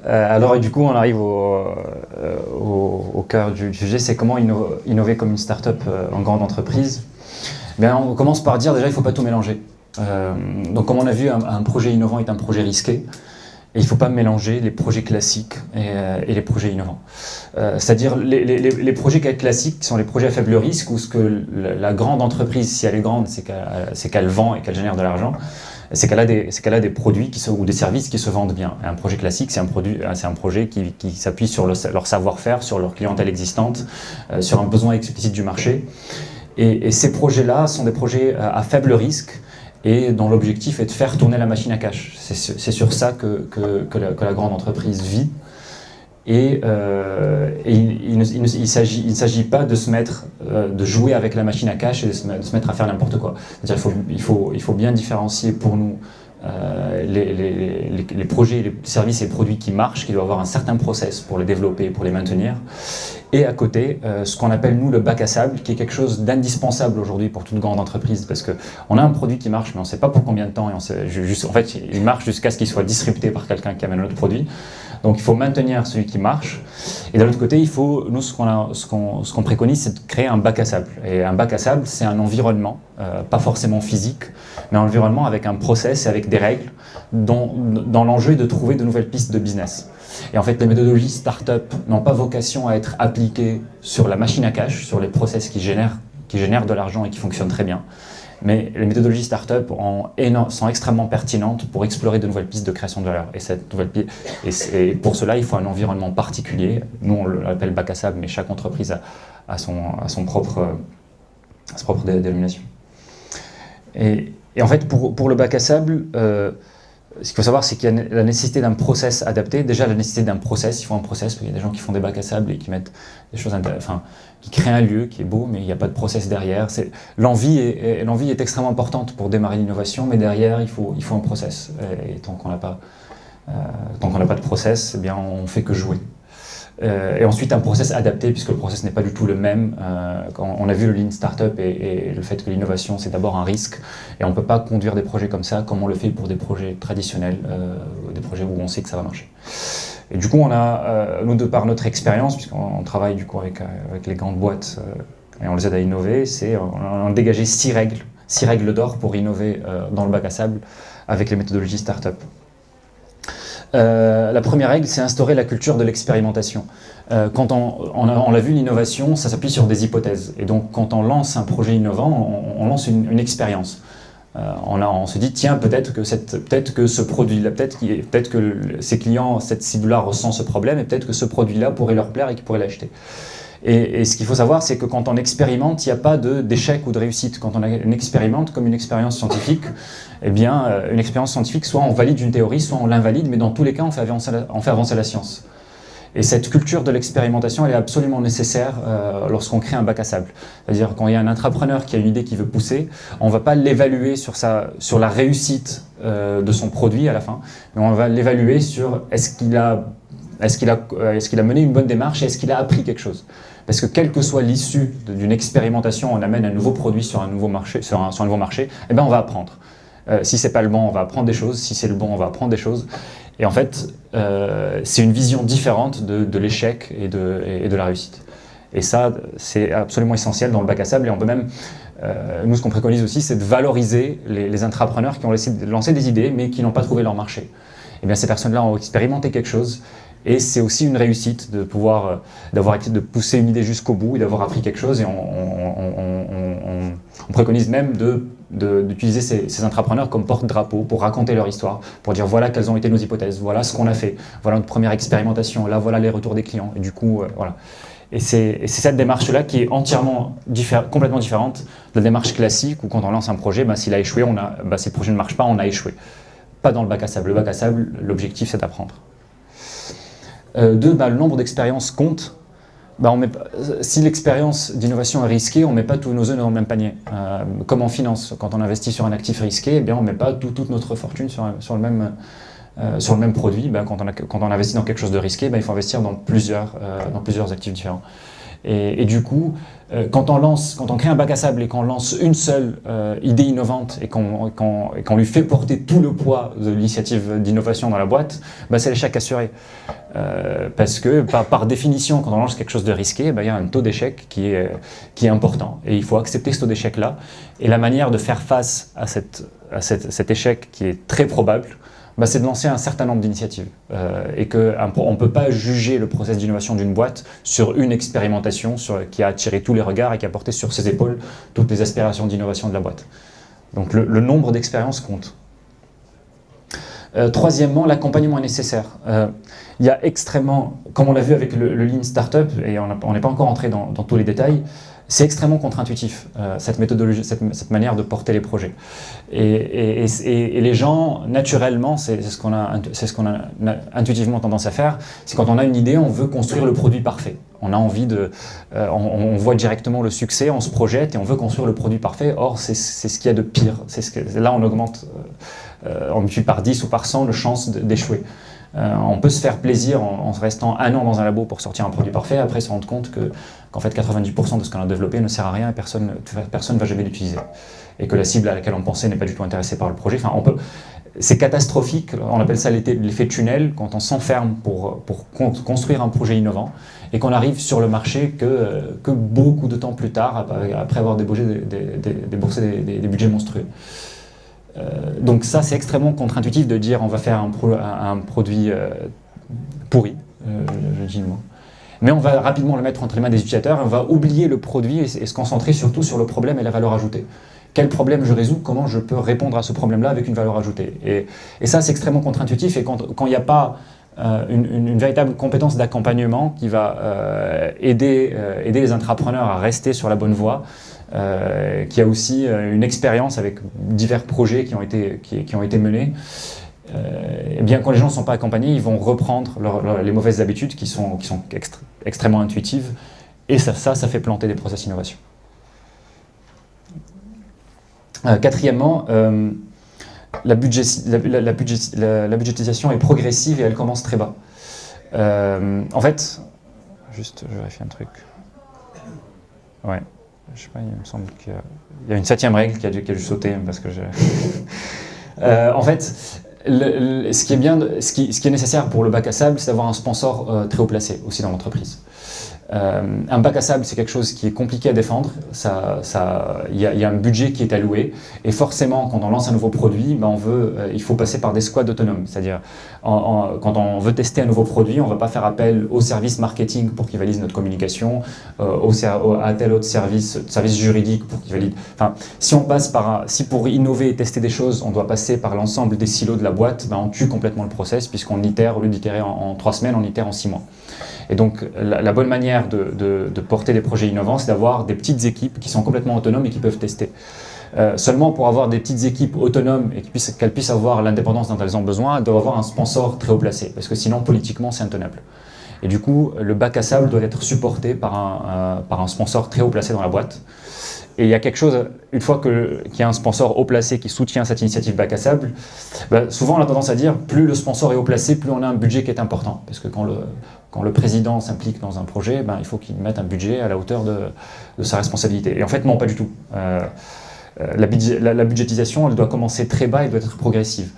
Alors, du coup, on arrive au cœur du sujet, c'est comment innover comme une start-up en grande entreprise. Bien, on commence par dire déjà, il ne faut pas tout mélanger. Donc, comme on a vu, un projet innovant est un projet risqué. Et il ne faut pas mélanger les projets classiques et les projets innovants. C'est-à-dire les projets classiques qui sont les projets à faible risque, où ce que la grande entreprise, si elle est grande, c'est qu'elle vend et qu'elle génère de l'argent, c'est qu'elle a des produits ou des services qui se vendent bien. Et un projet classique, c'est un projet qui s'appuie sur leur savoir-faire, sur leur clientèle existante, sur un besoin explicite du marché. Et ces projets-là sont des projets à faible risque, et dont l'objectif est de faire tourner la machine à cash. C'est sur ça que la grande entreprise vit. Et il ne s'agit pas de de jouer avec la machine à cash et de se mettre à faire n'importe quoi. C'est-à-dire il faut bien différencier pour nous les projets, les services et les produits qui marchent, qui doivent avoir un certain process pour les développer et pour les maintenir. Et à côté, ce qu'on appelle nous le bac à sable, qui est quelque chose d'indispensable aujourd'hui pour toute grande entreprise, parce qu'on a un produit qui marche, mais on ne sait pas pour combien de temps, et en fait, il marche jusqu'à ce qu'il soit disrupté par quelqu'un qui amène un autre produit. Donc il faut maintenir celui qui marche. Et de l'autre côté, nous, ce qu'on préconise, c'est de créer un bac à sable. Et un bac à sable, c'est un environnement, pas forcément physique, mais un environnement avec un process et avec des règles, dans l'enjeu est de trouver de nouvelles pistes de business. Et en fait, les méthodologies start-up n'ont pas vocation à être appliquées sur la machine à cash, sur les process qui génèrent de l'argent et qui fonctionnent très bien. Mais les méthodologies start-up sont extrêmement pertinentes pour explorer de nouvelles pistes de création de valeur. Et pour cela, il faut un environnement particulier. Nous, on l'appelle bac à sable, mais chaque entreprise a sa propre dénomination. Et en fait, pour le bac à sable, ce qu'il faut savoir, c'est qu'il y a la nécessité d'un process adapté. Déjà, la nécessité d'un process, il faut un process, parce qu'il y a des gens qui font des bacs à sable et qui mettent des choses qui créent un lieu qui est beau, mais il n'y a pas de process derrière. L'envie est extrêmement importante pour démarrer l'innovation, mais derrière, il faut un process. Et tant qu'on n'a pas de process, eh bien, on ne fait que jouer. Et ensuite, un process adapté, puisque le process n'est pas du tout le même. Quand on a vu le Lean Startup et le fait que l'innovation, c'est d'abord un risque, et on ne peut pas conduire des projets comme ça, comme on le fait pour des projets traditionnels, des projets où on sait que ça va marcher. Et du coup, on a, nous, de par notre expérience, puisqu'on travaille du coup avec les grandes boîtes, et on les aide à innover, on a dégagé 6 règles d'or pour innover dans le bac à sable avec les méthodologies Startup. La première règle, c'est instaurer la culture de l'expérimentation. Quand on l'a vu, l'innovation, ça s'appuie sur des hypothèses. Et donc, quand on lance un projet innovant, on lance une expérience. On se dit, tiens, peut-être que ce produit-là, peut-être que ces clients, cette cible-là ressent ce problème, et peut-être que ce produit-là pourrait leur plaire et qu'ils pourraient l'acheter. Et ce qu'il faut savoir, c'est que quand on expérimente, il n'y a pas d'échec ou de réussite. Quand on expérimente comme une expérience scientifique, eh bien, une expérience scientifique, soit on valide une théorie, soit on l'invalide, mais dans tous les cas, on fait avancer la science. Et cette culture de l'expérimentation, elle est absolument nécessaire lorsqu'on crée un bac à sable. C'est-à-dire quand il y a un entrepreneur qui a une idée qu'il veut pousser, on ne va pas l'évaluer sur la réussite de son produit à la fin, mais on va l'évaluer sur est-ce qu'il a mené une bonne démarche et est-ce qu'il a appris quelque chose. Parce que quelle que soit l'issue d'une expérimentation, on amène un nouveau produit sur un nouveau marché, eh ben on va apprendre. Si c'est pas le bon, on va apprendre des choses. Si c'est le bon, on va apprendre des choses. Et en fait, c'est une vision différente de l'échec et de la réussite. Et ça, c'est absolument essentiel dans le bac à sable. Et on peut même, nous, ce qu'on préconise aussi, c'est de valoriser les intrapreneurs qui ont lancé des idées, mais qui n'ont pas trouvé leur marché. Et bien, ces personnes-là ont expérimenté quelque chose. Et c'est aussi une réussite de de pousser une idée jusqu'au bout et d'avoir appris quelque chose. Et on préconise même d'utiliser ces entrepreneurs comme porte-drapeau pour raconter leur histoire, pour dire voilà quelles ont été nos hypothèses, voilà ce qu'on a fait, voilà notre première expérimentation, là voilà les retours des clients. Et du coup, voilà. Et c'est cette démarche-là qui est complètement différente de la démarche classique où quand on lance un projet, s'il a échoué, si le projet ne marche pas, on a échoué. Pas dans le bac à sable. Le bac à sable, l'objectif c'est d'apprendre. 2, le nombre d'expériences compte. Si l'expérience d'innovation est risquée, on ne met pas tous nos œufs dans le même panier. Comme en finance, quand on investit sur un actif risqué, eh bien, on ne met pas toute notre fortune sur le même produit. Quand on investit dans quelque chose de risqué, il faut investir dans plusieurs actifs différents. Et du coup, quand on crée un bac à sable et qu'on lance une seule idée innovante et qu'on lui fait porter tout le poids de l'initiative d'innovation dans la boîte, bah c'est l'échec assuré. Parce que par définition, quand on lance quelque chose de risqué, bah, il y a un taux d'échec qui est important. Et il faut accepter ce taux d'échec-là. Et la manière de faire face à cet échec qui est très probable, bah, c'est de lancer un certain nombre d'initiatives. Et qu'on ne peut pas juger le process d'innovation d'une boîte sur une expérimentation qui a attiré tous les regards et qui a porté sur ses épaules toutes les aspirations d'innovation de la boîte. Donc le nombre d'expériences compte. Troisièmement, l'accompagnement est nécessaire. Il y a extrêmement, comme on l'a vu avec le Lean Startup, et on n'est pas encore entré dans tous les détails, c'est extrêmement contre-intuitif, cette méthodologie, cette manière de porter les projets. Et les gens, naturellement, c'est ce qu'on a intuitivement tendance à faire, c'est quand on a une idée, on veut construire le produit parfait. On a envie on voit directement le succès, on se projette et on veut construire le produit parfait. Or, c'est ce qu'il y a de pire. Là, on augmente, on multiplie par 10 ou par 100 les chances d'échouer. On peut se faire plaisir en restant 1 an dans un labo pour sortir un produit parfait, après se rendre compte qu'en fait 90% de ce qu'on a développé ne sert à rien et personne ne va jamais l'utiliser. Et que la cible à laquelle on pensait n'est pas du tout intéressée par le projet. Enfin, c'est catastrophique, on appelle ça l'effet tunnel, quand on s'enferme pour construire un projet innovant et qu'on arrive sur le marché que beaucoup de temps plus tard, après avoir déboursé des budgets monstrueux. Donc ça, c'est extrêmement contre-intuitif de dire on va faire un produit pourri, je dis le mot. Mais on va rapidement le mettre entre les mains des utilisateurs, on va oublier le produit et se concentrer surtout sur le problème et la valeur ajoutée. Quel problème je résous, comment je peux répondre à ce problème-là avec une valeur ajoutée. Et ça, c'est extrêmement contre-intuitif, et quand il n'y a pas une véritable compétence d'accompagnement qui va aider les intrapreneurs à rester sur la bonne voie, qui a aussi une expérience avec divers projets qui ont été menés, et bien quand les gens ne sont pas accompagnés, ils vont reprendre les mauvaises habitudes qui sont extrêmement intuitives, et ça fait planter des process d'innovation. Quatrièmement, la budgétisation est progressive et elle commence très bas. En fait, juste je vérifie un truc. Ouais. Je sais pas, il me semble qu'il y a une 7e règle qui a dû sauter parce que en fait, ce qui est nécessaire pour le bac à sable, c'est d'avoir un sponsor très haut placé aussi dans l'entreprise. Un bac à sable, c'est quelque chose qui est compliqué à défendre. Il y a un budget qui est alloué, et forcément, quand on lance un nouveau produit, ben il faut passer par des squads autonomes. C'est-à-dire, quand on veut tester un nouveau produit, on ne va pas faire appel au service marketing pour qu'il valide notre communication, à tel autre service juridique pour qu'il valide. Enfin, si pour innover et tester des choses, on doit passer par l'ensemble des silos de la boîte, ben on tue complètement le process, puisqu'on itère, au lieu d'itérer en 3 semaines, on itère en 6 mois. Et donc, la bonne manière de porter des projets innovants, c'est d'avoir des petites équipes qui sont complètement autonomes et qui peuvent tester. Seulement, pour avoir des petites équipes autonomes et qu'elles puissent avoir l'indépendance dont elles ont besoin, elles doivent avoir un sponsor très haut placé, parce que sinon, politiquement, c'est intenable. Et du coup, le bac à sable doit être supporté par un sponsor très haut placé dans la boîte. Et il y a quelque chose, une fois qu'il y a un sponsor haut placé qui soutient cette initiative bac à sable, souvent on a tendance à dire plus le sponsor est haut placé, plus on a un budget qui est important. Parce que quand le président s'implique dans un projet, il faut qu'il mette un budget à la hauteur de sa responsabilité. Et en fait, non, pas du tout. La budgétisation, elle doit commencer très bas et doit être progressive.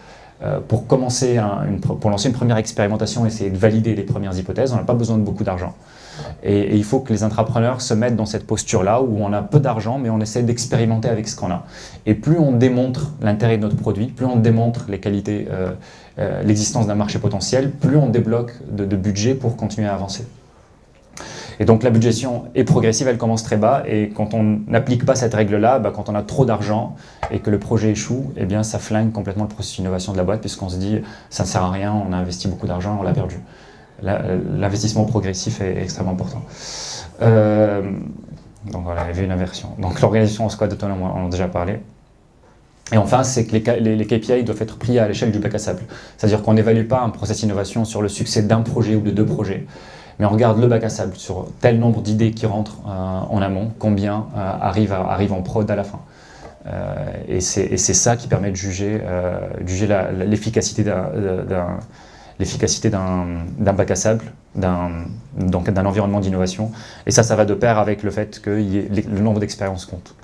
Pour lancer une première expérimentation, essayer de valider les premières hypothèses, on n'a pas besoin de beaucoup d'argent. Et il faut que les intrapreneurs se mettent dans cette posture-là où on a peu d'argent, mais on essaie d'expérimenter avec ce qu'on a. Et plus on démontre l'intérêt de notre produit, plus on démontre les qualités, l'existence d'un marché potentiel, plus on débloque de budget pour continuer à avancer. Et donc la budgétisation est progressive, elle commence très bas, et quand on n'applique pas cette règle-là, quand on a trop d'argent et que le projet échoue, eh bien ça flingue complètement le processus d'innovation de la boîte, puisqu'on se dit ça ne sert à rien, on a investi beaucoup d'argent, on l'a perdu. L'investissement progressif est extrêmement important. Donc voilà, il y avait une inversion. Donc l'organisation en squad autonome, on en a déjà parlé. Et enfin, c'est que les KPI doivent être pris à l'échelle du bac à sable. C'est-à-dire qu'on n'évalue pas un process d'innovation sur le succès d'un projet ou de 2 projets, mais on regarde le bac à sable sur tel nombre d'idées qui rentrent en amont, combien arrivent en prod à la fin. Et c'est ça qui permet de juger l'efficacité d'un bac à sable d'un environnement d'innovation. Et ça va de pair avec le fait que le nombre d'expériences compte.